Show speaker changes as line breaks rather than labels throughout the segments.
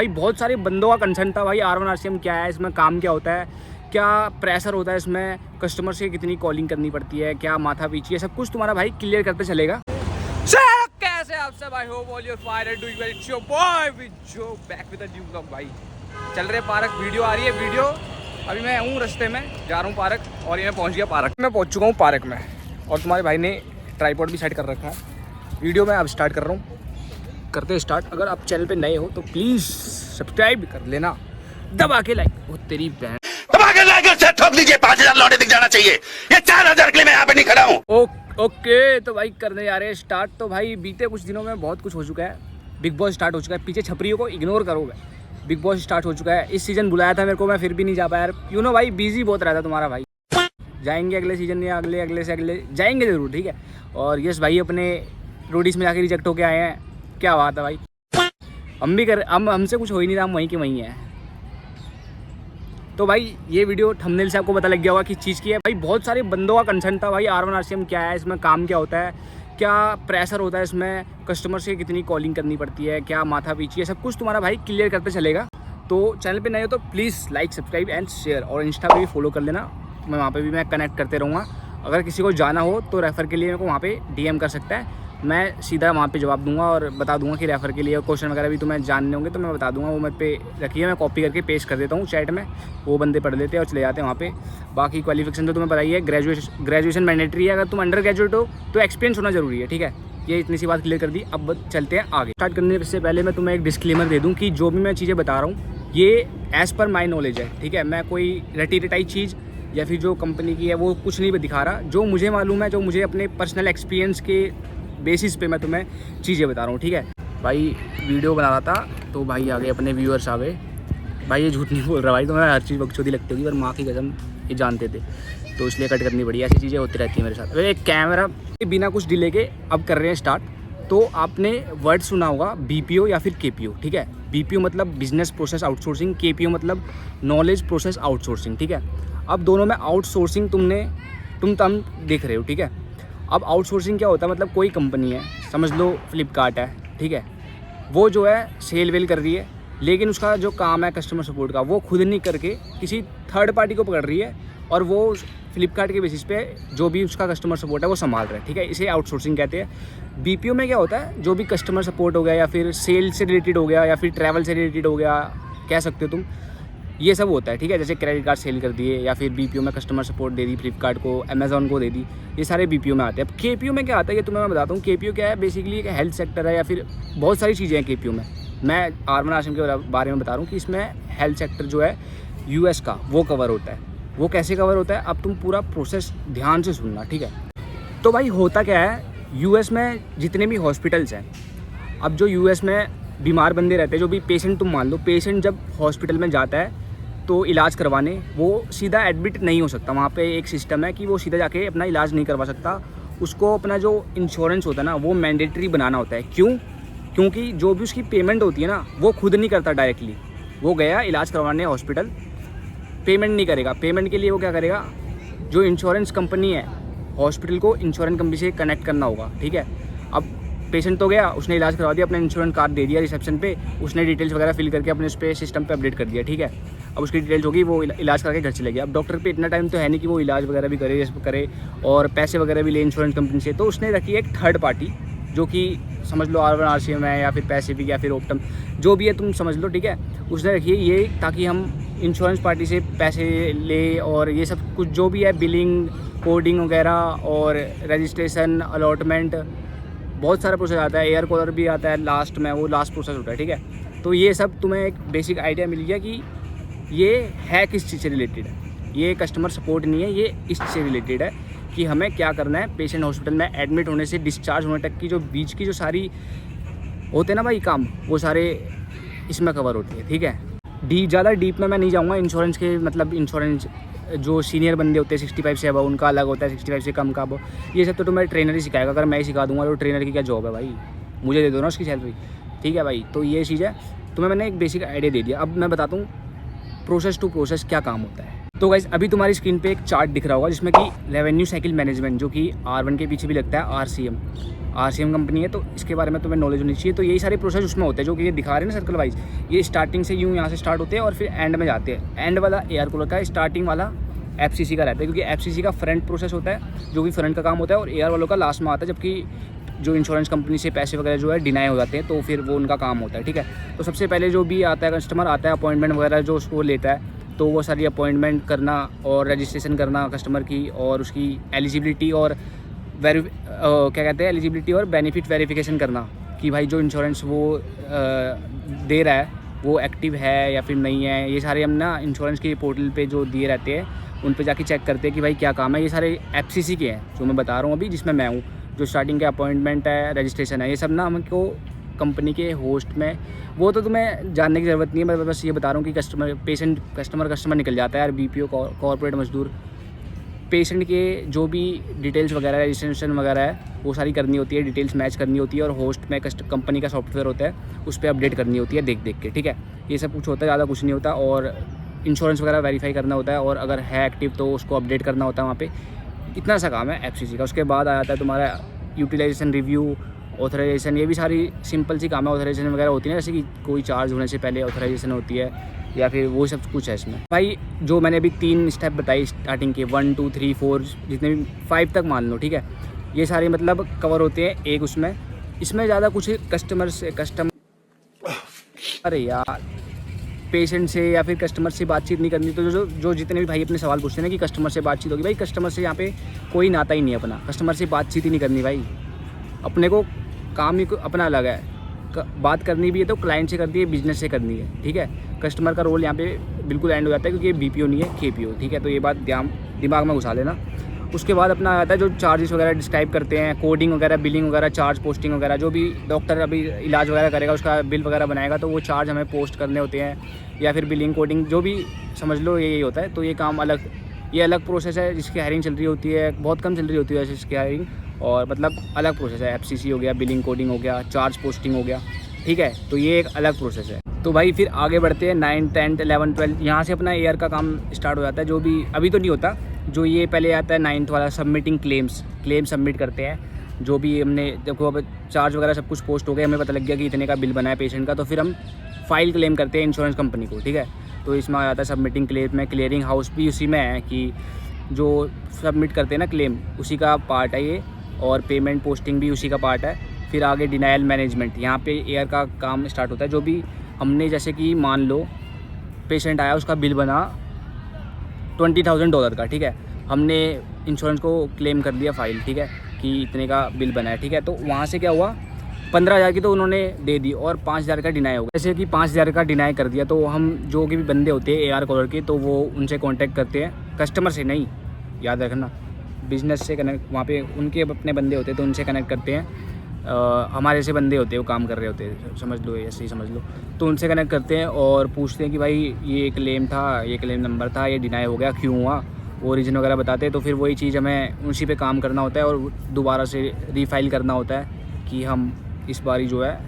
भाई बहुत सारे बंदों का कंसर्न था भाई R1 RCM क्या है, इसमें काम क्या होता है, क्या प्रेशर होता है इसमें, कस्टमर से कितनी कॉलिंग करनी पड़ती है, क्या माथा पीछी है, सब कुछ तुम्हारा भाई क्लियर करते चलेगा। कैसे आप सब भाई हो बोल your fire doing well it's your boy with जो back with a new vlog. भाई चल रहे पार्क, वीडियो आ रही है वीडियो। अभी मैं हूँ रास्ते में जा रहा हूँ पार्क और ये मैं पहुँच गया पार्क। मैं पहुँच चुका हूँ पार्क में और तुम्हारे भाई ने ट्राइपॉड भी सेट कर रखा है। वीडियो मैं अब स्टार्ट कर रहा हूँ, करते हैं स्टार्ट। अगर आप चैनल पे नए हो तो प्लीज़ सब्सक्राइब कर लेना, दबा के लाइक। वो तेरी बहन
दबा के लाइक से ठोक दीजिए, 5000 लौटे दिख जाना चाहिए। ये 4000 के लिए मैं यहाँ पे नहीं खड़ा हूँ।
ओके तो भाई करने जा रहे हैं स्टार्ट। तो भाई बीते कुछ दिनों में बहुत कुछ हो चुका है। बिग बॉस स्टार्ट हो चुका है, पीछे छपरियों को इग्नोर करो भाई। बिग बॉस स्टार्ट हो चुका है। इस सीज़न बुलाया था मेरे को, मैं फिर भी नहीं जा पाया यार। भाई बिजी बहुत रहता तुम्हारा भाई। जाएंगे अगले सीजन या अगले से अगले जाएंगे ज़रूर, ठीक है। और यस भाई अपने रोडीज में जाके रिजेक्ट होके आए हैं, क्या बात है भाई। हम भी हमसे कुछ हो ही नहीं रहा, हम वहीं के वहीं हैं। तो भाई ये वीडियो थंबनेल से आपको पता लग गया होगा कि चीज़ की है। भाई बहुत सारे बंदों का कंसर्न था भाई R1 RCM क्या है, इसमें काम क्या होता है, क्या प्रेशर होता है इसमें, कस्टमर से कितनी कॉलिंग करनी पड़ती है, क्या माथा पीछी है, सब कुछ तुम्हारा भाई क्लियर करते चलेगा। तो चैनल पे नए हो तो please like subscribe and share, और इंस्टा पे भी फॉलो कर लेना। मैं वहाँ पे भी मैं कनेक्ट करते रहूँगा। अगर किसी को जाना हो तो रेफ़र के लिए मेरे को वहाँ पे DM कर सकता है, मैं सीधा वहाँ पे जवाब दूंगा और बता दूंगा कि रेफ़र के लिए क्वेश्चन वगैरह भी तुम्हें जानने होंगे तो मैं बता दूंगा। वो मैं पे रखिए, मैं कॉपी करके पेस्ट कर देता हूँ चैट में, वो बंदे पढ़ लेते हैं और चले जाते हैं वहाँ पे। बाकी क्वालिफिकेशन तो तुम्हें पता ही है, ग्रेजुएशन मैंडेटरी है। अगर तुम अंडर ग्रेजुएट हो तो एक्सपीरियंस होना जरूरी है, ठीक है। ये इतनी सी बात क्लियर कर दी। अब चलते हैं आगे। स्टार्ट करने से पहले मैं तुम्हें एक डिस्क्लेमर दे दूँ कि जो भी मैं चीज़ें बता रहा हूँ ये एज़ पर माई नॉलेज है, ठीक है। मैं कोई रटी रटाई चीज़ या फिर जो कंपनी की है वो कुछ नहीं दिखा रहा। जो मुझे मालूम है, जो मुझे अपने पर्सनल एक्सपीरियंस के बेसिस पे मैं तुम्हें चीज़ें बता रहा हूँ, ठीक है। भाई वीडियो बना रहा था तो भाई आ गए अपने व्यूअर्स आ गए। भाई ये झूठ नहीं बोल रहा भाई, तो मैं हर चीज़ बकचोदी लगती होगी पर माँ की कसम ये जानते थे तो इसलिए कट करनी पड़ी। ऐसी चीज़ें होती रहती हैं मेरे साथ। एक कैमरा बिना कुछ डिले के अब कर रहे हैं स्टार्ट। तो आपने वर्ड सुना होगा BPO या फिर KPO, ठीक है। BPO मतलब बिजनेस प्रोसेस आउटसोर्सिंग, KPO मतलब नॉलेज प्रोसेस आउटसोर्सिंग, ठीक है। अब दोनों में आउटसोर्सिंग तुम देख रहे हो, ठीक है। अब आउटसोर्सिंग क्या होता है, मतलब कोई कंपनी है, समझ लो फ्लिपकार्ट है, ठीक है। वो जो है सेल वेल कर रही है, लेकिन उसका जो काम है कस्टमर सपोर्ट का वो खुद नहीं करके किसी थर्ड पार्टी को पकड़ रही है और वो फ्लिपकार्ट के बेसिस पे जो भी उसका कस्टमर सपोर्ट है वो संभाल रहा है, ठीक है। इसे आउटसोर्सिंग कहते हैं। BPO में क्या होता है, जो भी कस्टमर सपोर्ट हो गया या फिर सेल से रिलेटेड हो गया या फिर ट्रैवल से रिलेटेड हो गया, कह सकते हो तुम, ये सब होता है, ठीक है। जैसे क्रेडिट कार्ड सेल कर दिए या फिर BPO में कस्टमर सपोर्ट दे दी फ्लिपकार्ट को, अमेज़ॉन को दे दी, ये सारे BPO में आते हैं। अब KPO में क्या आता है ये तुम्हें मैं बताता हूँ। KPO क्या है, बेसिकली एक हेल्थ सेक्टर है या फिर बहुत सारी चीज़ें हैं KPO में। मैं R1 RCM के बारे में बता रहा हूँ कि इसमें हेल्थ सेक्टर जो है US का वो कवर होता है। वो कैसे कवर होता है, अब तुम पूरा प्रोसेस ध्यान से सुनना, ठीक है। तो भाई होता क्या है, US में जितने भी हॉस्पिटल्स हैं, अब जो US में बीमार बंदे रहते हैं, जो भी पेशेंट, तुम मान लो पेशेंट जब हॉस्पिटल में जाता है तो इलाज करवाने, वो सीधा एडमिट नहीं हो सकता। वहाँ पे एक सिस्टम है कि वो सीधा जाके अपना इलाज नहीं करवा सकता। उसको अपना जो इंश्योरेंस होता है ना वो मैंडेटरी बनाना होता है। क्यों? क्योंकि जो भी उसकी पेमेंट होती है ना वो खुद नहीं करता डायरेक्टली। वो गया इलाज करवाने हॉस्पिटल, पेमेंट नहीं करेगा। पेमेंट के लिए वो क्या करेगा, जो इंश्योरेंस कंपनी है, हॉस्पिटल को इंश्योरेंस कंपनी से कनेक्ट करना होगा, ठीक है। अब पेशेंट तो गया, उसने इलाज करवा दिया, अपना इंश्योरेंस कार्ड दे दिया रिसेप्शन पे, उसने डिटेल्स वगैरह फिल करके अपने उस पर सिस्टम पे अपडेट कर दिया, ठीक है। अब उसकी डिटेल्स होगी, वो इलाज करके घर चले गया। अब डॉक्टर पे इतना टाइम तो है नहीं कि वो इलाज वगैरह भी करे और पैसे वगैरह भी ले इंश्योरेंस कंपनी से। तो उसने रखी एक थर्ड पार्टी जो कि समझ लो R1 RCM है या फिर पैसिफिक या फिर ऑप्टम, जो भी है तुम समझ लो, ठीक है। उसने रखी है ये ताकि हम इंश्योरेंस पार्टी से पैसे ले और ये सब कुछ जो भी है, बिलिंग, कोडिंग वगैरह और रजिस्ट्रेशन, अलॉटमेंट, बहुत सारा प्रोसेस आता है। एयर कॉलर भी आता है लास्ट में, वो लास्ट प्रोसेस होता है, ठीक है। तो ये सब तुम्हें एक बेसिक आइडिया मिल गया कि ये है किस चीज़ से रिलेटेड है। ये कस्टमर सपोर्ट नहीं है, ये इससे रिलेटेड है कि हमें क्या करना है पेशेंट हॉस्पिटल में एडमिट होने से डिस्चार्ज होने तक की जो बीच की जो सारी होते हैं ना भाई काम, वो सारे इसमें कवर होती है, ठीक है। ज़्यादा डीप में मैं नहीं जाऊँगा। इंश्योरेंस के मतलब इंश्योरेंस जो सीनियर बंदे होते हैं 65 से अब उनका अलग होता है, 65 से कम का अब, ये सब तो तुम्हें ट्रेनर ही सिखाएगा। अगर मैं ही सिखा दूंगा तो ट्रेनर की क्या जॉब है भाई, मुझे दे दो ना उसकी सैलरी, ठीक है भाई। तो ये चीज़ है, तुम्हें मैंने एक बेसिक आइडिया दे दिया। अब मैं बताता हूँ प्रोसेस टू प्रोसेस क्या काम होता है। तो गाइस अभी तुम्हारी स्क्रीन पे एक चार्ट दिख रहा होगा जिसमें कि रेवेन्यू साइकिल मैनेजमेंट, जो कि R1 के पीछे भी लगता है, आरसीएम कंपनी है, तो इसके बारे में तुम्हें नॉलेज होनी चाहिए। तो यही सारे प्रोसेस उसमें होते हैं जो कि ये दिखा रहे हैं ना सर्कल वाइज, ये स्टार्टिंग से यूँ यहाँ से स्टार्ट होते हैं और फिर एंड में जाते हैं। एंड वाला एयर कूलर का है, स्टार्टिंग वाला FCC का रहता है, क्योंकि FCC का फ्रंट प्रोसेस होता है जो कि फ्रंट का काम होता है, और एयर वालों का लास्ट में आता है, जबकि जो इंश्योरेंस कंपनी से पैसे वगैरह जो है डिनाई हो जाते हैं, तो फिर वो उनका काम होता है। ठीक है, तो सबसे पहले जो भी आता है कस्टमर आता है, अपॉइंटमेंट वगैरह जो उसको लेता है, तो वो सारी अपॉइंटमेंट करना और रजिस्ट्रेशन करना कस्टमर की, और उसकी एलिजिबिलिटी और क्या कहते हैं एलिजिबिलिटी और बेनिफिट वेरिफिकेशन करना कि भाई जो इंश्योरेंस वो दे रहा है वो एक्टिव है या फिर नहीं है। ये सारे हम ना इंश्योरेंस के पोर्टल पे जो दिए रहते हैं उन पे जाके चेक करते हैं कि भाई क्या काम है। ये सारे FCC के हैं जो मैं बता रहा हूँ अभी, जिसमें मैं हूँ। जो स्टार्टिंग के अपॉइंटमेंट है, रजिस्ट्रेशन है, ये सब ना हमको कंपनी के होस्ट में, वो तो तुम्हें जानने की ज़रूरत नहीं है, मैं बस ये बता रहा हूँ कि कस्टमर निकल जाता है यार, BPO कॉर्पोरेट मजदूर, पेशेंट के जो भी डिटेल्स वगैरह रजिस्ट्रेशन वगैरह है वो सारी करनी होती है, डिटेल्स मैच करनी होती है, और होस्ट में कंपनी का सॉफ्टवेयर होता है उस पर अपडेट करनी होती है देख के। ठीक है, ये सब कुछ होता है, ज़्यादा कुछ नहीं होता। और इंश्योरेंस वगैरह वेरीफाई करना होता है, और अगर है एक्टिव तो उसको अपडेट करना होता है वहाँ पे। इतना सा काम है FCC का। उसके बाद आ जाता है तुम्हारा यूटिलाइजेशन रिव्यू, ऑथराइजेशन, ये भी सारी सिंपल सी काम है। ऑथराइजेशन वगैरह होती है ना, जैसे कि कोई चार्ज होने से पहले ऑथराइजेशन होती है, या फिर वो सब कुछ है इसमें। भाई जो मैंने अभी 3 स्टेप बताई स्टार्टिंग के, 1 2 3 4 जितने भी 5 तक मान लो, ठीक है, ये सारे मतलब कवर होते हैं एक उसमें। इसमें ज़्यादा कुछ अरे यार पेशेंट से या फिर कस्टमर से बातचीत नहीं करनी। तो जो जितने भी भाई अपने सवाल पूछते हैं ना कि कस्टमर से बातचीत होगी, भाई कस्टमर से यहाँ पे कोई नाता ही नहीं है अपना, कस्टमर से बातचीत ही नहीं करनी भाई। अपने को काम ही अपना अलग है, बात करनी भी है तो क्लाइंट से करनी है, बिजनेस से करनी है। ठीक है, कस्टमर का रोल यहाँ पे बिल्कुल एंड हो जाता है, क्योंकि ये BPO नहीं है, KPO। ठीक है, तो ये बात दिमाग में घुसा लेना। उसके बाद अपना आता है जो चार्जेस वगैरह डिस्क्राइब करते हैं, कोडिंग वगैरह, बिलिंग वगैरह, चार्ज पोस्टिंग वगैरह। जो भी डॉक्टर अभी इलाज वगैरह करेगा उसका बिल वगैरह बनाएगा, तो वो चार्ज हमें पोस्ट करने होते हैं, या फिर बिलिंग कोडिंग जो भी समझ लो यही होता है। तो ये काम ये अलग प्रोसेस है जिसकी हायरिंग चल रही होती है, बहुत कम चल रही होती है वैसे इसकी हायरिंग, और मतलब अलग प्रोसेस है। FCC हो गया, बिलिंग कोडिंग हो गया, चार्ज पोस्टिंग हो गया। ठीक है, तो ये एक अलग प्रोसेस है। तो भाई फिर आगे बढ़ते हैं 9, 10, 11, 12, यहाँ से अपना एयर का काम स्टार्ट हो जाता है। जो भी अभी तो नहीं होता, जो ये पहले आता है 9th वाला, सबमिटिंग क्लेम सबमिट करते हैं। जो भी हमने देखो अब चार्ज वगैरह सब कुछ पोस्ट हो गया, हमें पता लग गया कि इतने का बिल बना है पेशेंट का, तो फिर हम फाइल क्लेम करते हैं इंश्योरेंस कंपनी को। ठीक है, तो इसमें आ जाता है सबमिटिंग क्लेम में, क्लियरिंग हाउस भी उसी में है कि जो सबमिट करते हैं ना क्लेम, उसी का पार्ट है ये, और पेमेंट पोस्टिंग भी उसी का पार्ट है। फिर आगे डिनायल मैनेजमेंट, यहाँ पे एयर का काम स्टार्ट होता है। जो भी हमने जैसे कि मान लो पेशेंट आया, उसका बिल बना $20,000 का। ठीक है, हमने इंश्योरेंस को क्लेम कर दिया फाइल, ठीक है, कि इतने का बिल बना है। ठीक है, तो वहाँ से क्या हुआ, 15,000 की तो उन्होंने दे दी और 5,000 का डिनाई हो गया। जैसे कि 5,000 का डिनाई कर दिया, तो हम जो भी बंदे होते हैं एयर कॉलर के, तो वो उनसे कांटेक्ट करते हैं, कस्टमर से नहीं, याद रखना, बिजनेस से कनेक्ट, वहाँ पे उनके अपने बंदे होते हैं तो उनसे कनेक्ट करते हैं। हमारे से बंदे होते हैं वो काम कर रहे होते हैं, समझ लो, ऐसे ही समझ लो। तो उनसे कनेक्ट करते हैं और पूछते हैं कि भाई ये क्लेम था, ये क्लेम नंबर था, ये डिनाई हो गया, क्यों हुआ, वो रीज़न वगैरह बताते हैं। तो फिर वही चीज़ हमें उसी पे काम करना होता है और दोबारा से रीफाइल करना होता है कि हम इस बारी जो है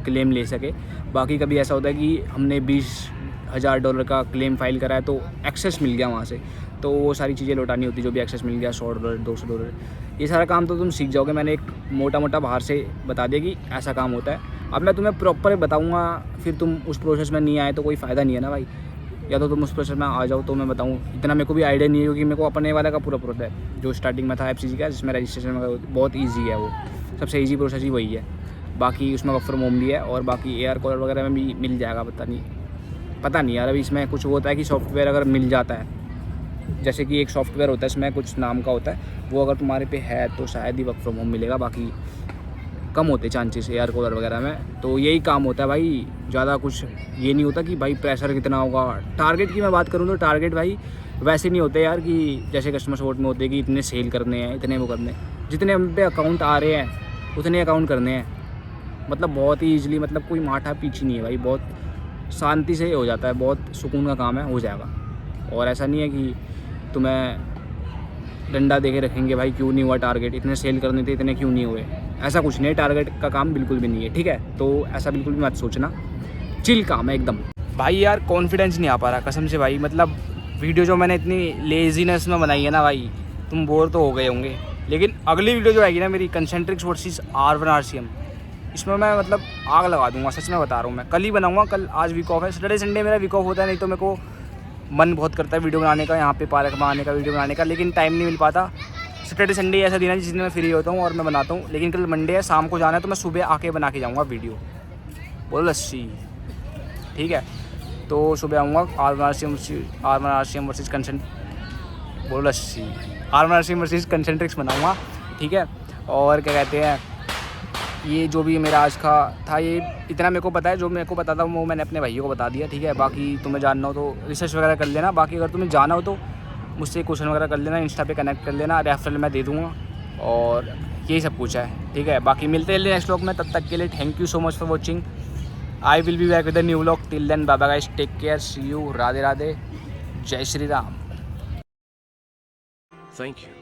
क्लेम ले सके। बाकी कभी ऐसा होता है कि हमने $20,000 का क्लेम फाइल करा है, तो एक्सेस मिल गया वहाँ से, तो वो सारी चीज़ें लौटानी होती है। जो भी एक्सेस मिल गया, $100, $200, ये सारा काम तो तुम सीख जाओगे। मैंने एक मोटा बाहर से बता दिया कि ऐसा काम होता है। अब मैं तुम्हें प्रॉपर बताऊँगा, फिर तुम उस प्रोसेस में नहीं आए तो कोई फ़ायदा नहीं है ना भाई। या तो तुम उस प्रोसेस में आ जाओ तो मैं बताऊँ, इतना मेरे को भी आइडिया नहीं है, क्योंकि मेरे को अपने वाला का पूरा प्रोसेस है जो स्टार्टिंग में था FCC का, जिसमें रजिस्ट्रेशन वगैरह बहुत ईजी है, वो सबसे ईजी प्रोसेस ही वही है। बाकी उसमें वर्क फ्रॉम होम भी है, और बाकी एयर कॉलर वगैरह में भी मिल जाएगा, पता नहीं यार। अभी इसमें कुछ होता है कि सॉफ्टवेयर अगर मिल जाता है, जैसे कि एक सॉफ्टवेयर होता है इसमें कुछ नाम का होता है, वो अगर तुम्हारे पे है तो शायद ही वर्क फ्रॉम होम मिलेगा, बाकी कम होते चांसेस एयर कूलर वगैरह में। तो यही काम होता है भाई, ज़्यादा कुछ ये नहीं होता कि भाई प्रेशर कितना होगा। टारगेट की मैं बात करूँ तो टारगेट भाई वैसे नहीं होते यार कि जैसे कस्टमर सपोर्ट में होते कि इतने सेल करने हैं, इतने वो करने हैं। जितने हम पे अकाउंट आ रहे हैं उतने अकाउंट करने हैं, मतलब बहुत ही ईजिली, मतलब कोई माठा पीछी नहीं है भाई, बहुत शांति से हो जाता है, बहुत सुकून का काम है, हो जाएगा। और ऐसा नहीं है कि तुम्हें डंडा दे के रखेंगे भाई क्यों नहीं हुआ टारगेट, इतने सेल करने थे इतने क्यों नहीं हुए, ऐसा कुछ नहीं, टारगेट का काम बिल्कुल भी नहीं है, ठीक है। तो ऐसा बिल्कुल भी मत सोचना, चिल काम है एकदम। भाई यार कॉन्फिडेंस नहीं आ पा रहा कसम से भाई, मतलब वीडियो जो मैंने इतनी लेजीनेस में बनाई है ना भाई, तुम बोर तो हो गए होंगे। लेकिन अगली वीडियो जो आएगी ना मेरी, कंसेंट्रिक्स वर्सेस R1 RCM, इसमें मैं मतलब आग लगा दूंगा, सच में बता रहा हूँ। मैं कल ही बनाऊंगा, कल आज वीक ऑफ है, सैटरडे संडे मेरा वीक ऑफ होता है, नहीं तो मेरे को मन बहुत करता है वीडियो बनाने का, यहाँ पे पार्क में आने का, वीडियो बनाने का, लेकिन टाइम नहीं मिल पाता। सैटरडे संडे ऐसा दिन है जिस दिन मैं फ्री होता हूँ और मैं बनाता हूँ। लेकिन कल मंडे है, शाम को जाना है, तो मैं सुबह आके बना के जाऊँगा वीडियो। बोलो लस्सी, ठीक है। तो सुबह आऊँगा, R1 RCM वर्सेस कंसेंट्रिक्स बनाऊँगा, ठीक है। और क्या कहते हैं, ये जो भी मेरा आज का था, ये इतना मेरे को पता है, जो मेरे को पता था वो मैंने अपने भाइयों को बता दिया, ठीक है। बाकी तुम्हें जानना हो तो रिसर्च वगैरह कर लेना, बाकी अगर तुम्हें जाना हो तो मुझसे क्वेश्चन वगैरह कर लेना, इंस्टा पे कनेक्ट कर लेना, रेफरल मैं दे दूँगा, और यही सब कुछ है, ठीक है। बाकी मिलते हैं नेक्स्ट व्लॉग में, तब तक के लिए thank you so much for watching. I will be back with a new vlog, till then bye bye guys, take care, see you, Radhe Radhe, जय श्री राम।
Thank you.